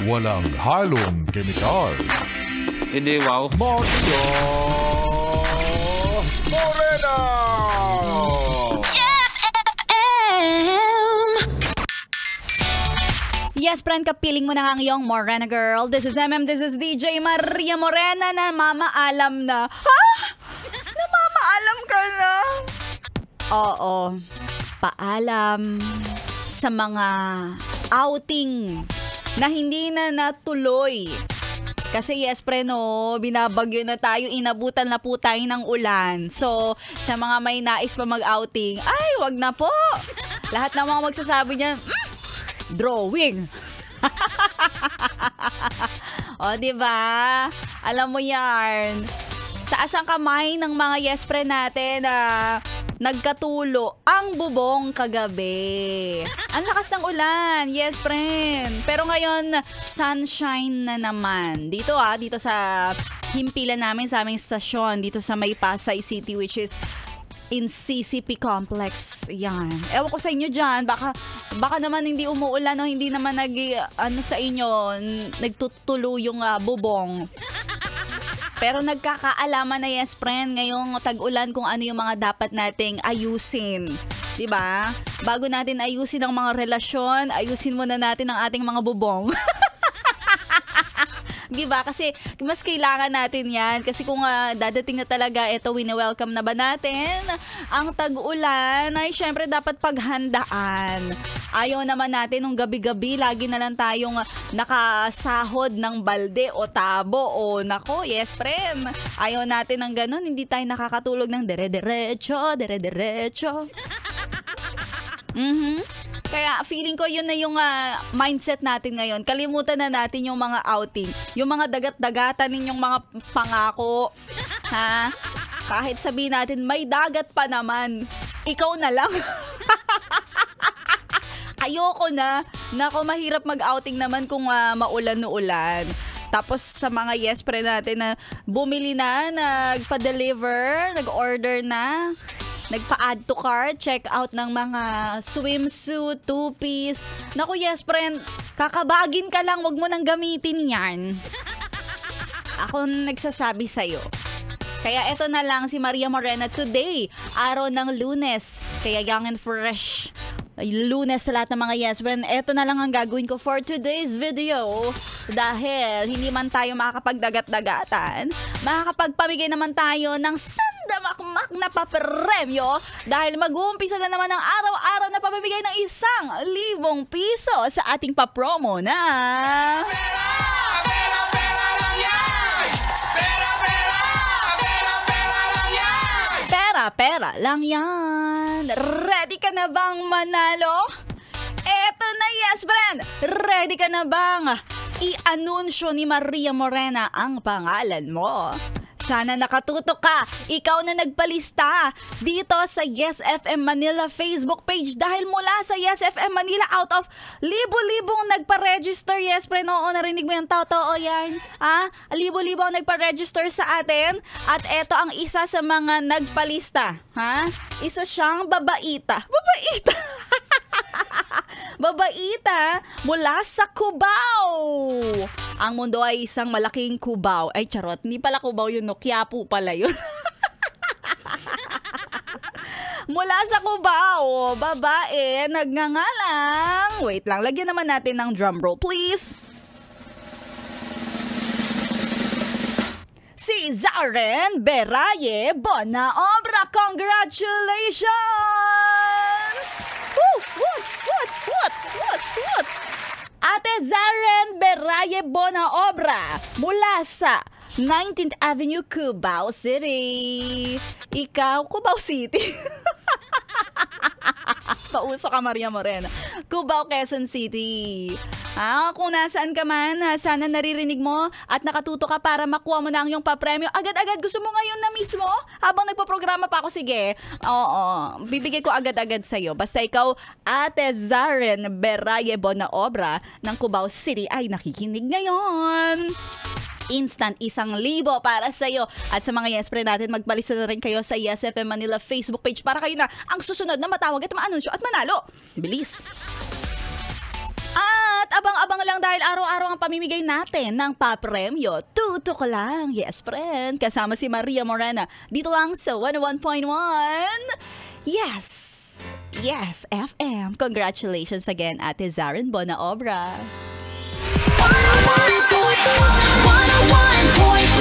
Walang halong kemikal. Hindi, wow. Maria Morena! Yes FM! Yes, friend, kapiling mo na ang iyong Morena girl. This is this is DJ Maria Morena na mamaalam na. Ha? Namamaalam ka na? Oo. Paalam sa mga outing na hindi na natuloy. Kasi yes, pre, no, binabagyo na tayo, inabutan na po tayo ng ulan. So, sa mga may nais pa mag-outing, ay, wag na po. Lahat ng mga magsasabi niyan, drawing. O, diba? Alam mo yan. Taas ang kamay ng mga yes, pre, natin na nagkatulo ang bubong kagabi. Ang lakas ng ulan. Yes, friend. Pero ngayon, sunshine na naman. Dito sa himpilan namin sa aming stasyon. Dito sa May Pasay City, which is in CCP Complex. Yan. Ewan ko sa inyo dyan. Baka naman hindi umuulan o hindi naman sa inyo, nagtutulo yung bubong. Pero nagkakaalaman na yes, friend, ngayong tag-ulan kung ano yung mga dapat nating ayusin. Diba? Bago natin ayusin ang mga relasyon, ayusin muna natin ang ating mga bubong. Diba? Kasi mas kailangan natin yan. Kasi kung dadating na talaga, ito, wini-welcome na ba natin ang tag-ulan, ay syempre dapat paghandaan. Ayaw naman natin nung gabi-gabi, lagi na lang tayong nakasahod ng balde o tabo o nako, yes, friend. Ayaw natin ng ganun, hindi tayo nakakatulog ng dire-diretso. Kaya feeling ko yun na yung mindset natin ngayon. Kalimutan na natin yung mga outing. Yung mga dagat-dagatan ninyong mga pangako. Ha? Kahit sabihin natin, may dagat pa naman. Ikaw na lang. Ayoko na. Nako, mahirap mag-outing naman kung maulan-ulan. Tapos sa mga yes pre natin na bumili na, nagpa-deliver, nag-order na, nagpa-add to cart, check out ng mga swimsuit, two-piece. Naku, yes, friend, kakabagin ka lang, wag mo nang gamitin yan. Ako nagsasabi sa'yo. Kaya eto na lang si Maria Morena today, araw ng Lunes. Kaya young and fresh. Lunes sa lahat ng mga yes, friend. Eto na lang ang gagawin ko for today's video. Dahil hindi man tayo makakapagdagat-dagatan, makakapagpamigay naman tayo ng sandamakmak na papremyo dahil mag-uumpisa na naman ang araw-araw na pamimigay ng 1,000 piso sa ating papromo na pera lang yan. Ready ka na bang manalo? Eto na, yes, friend. Ready ka na bang i-anunsyo ni Maria Morena ang pangalan mo? Sana nakatutok ka. Ikaw na nagpalista dito sa Yes FM Manila Facebook page dahil mula sa Yes FM Manila out of libo-libong nagpa-register. Yes, pre, oo, narinig mo yung totoo yan. Libo-libo ang nagpa-register sa atin at eto ang isa sa mga nagpalista. Isa siyang babaita. Babaita mula sa Cubao. Ang mundo ay isang malaking Cubao. Ay, charot. Hindi pala Cubao yun, no? Quiapo pala yun. Mula sa Cubao, babae, nagngangalang. Wait lang, lagyan naman natin ng drum roll, please. Si Zaren Beraye Bonaobra. Congratulations! Woo! What? Ate Zaren Beraye Bonaobra mula sa 19th Avenue, Cubao City. Ikaw, Cubao City. Pauso ka, Maria Morena. Cubao, Quezon City. Kung nasaan ka man, sana naririnig mo at nakatuto ka para makuha mo na ang iyong papremyo. Agad-agad, gusto mo ngayon na mismo? Habang nagpaprograma pa ako, sige. Oo, bibigay ko agad-agad sa'yo. Basta ikaw, Ate Zaren Beraye Bonaobra ng Cubao City ay nakikinig ngayon. Instant 1,000 para sa'yo. At sa mga yes, pre natin, magbalisa na rin kayo sa Yes FM Manila Facebook page para kayo na ang susunod na matawag at maanunsyo at manalo. Bilis! At abang-abang lang dahil dahil araw-araw ang pamimigay natin ng papremyo. Tutok lang. Yes, friend. Kasama si Maria Morena. Dito lang sa 101.1. Yes, FM. Congratulations again, Ate Zaren Bonaobra. 101.1